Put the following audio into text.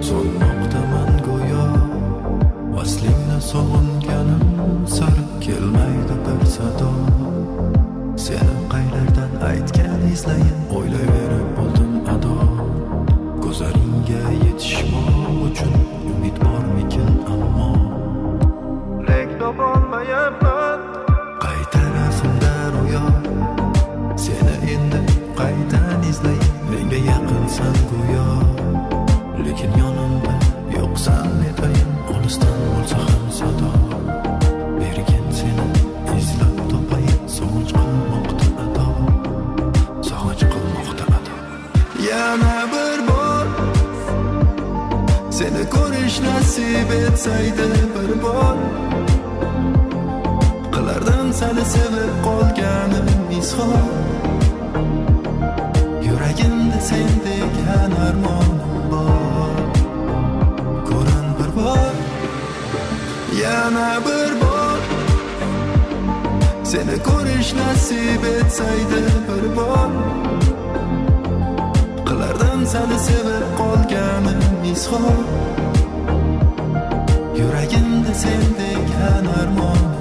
So'nmoqdaman go'yo vaslingni sog'inganim sari kelmaydi bir sado. Seni qaylardan aytgan izlayin o'ylayverib bo'ldim ado. Ko'zlaringga yetishmoq uchun umid bormikin ammo lek topolmayapman. Qay tarafimda ro'yo seni endi qaydan izlayin. Menga yaqinsan go'yo lekin yonimda yo'qsan aytayin. Olisdan bo'lsa ham sado bergin seni izlab topayin. Sog'inch qilmoqda ado, sog'inch qilmoqda ado. Yana bir bor seni ko'rish nasib etsaydi bir bor, qilardim seni sevib qolganim izhor. Yuragimda sen degan armonim bor. Ko'rin bir bor, yana bir bor seni ko'rish nasib etsaydi bir bor, qilardim seni sevib qolganim izhor. Yuragimda sen degan armonim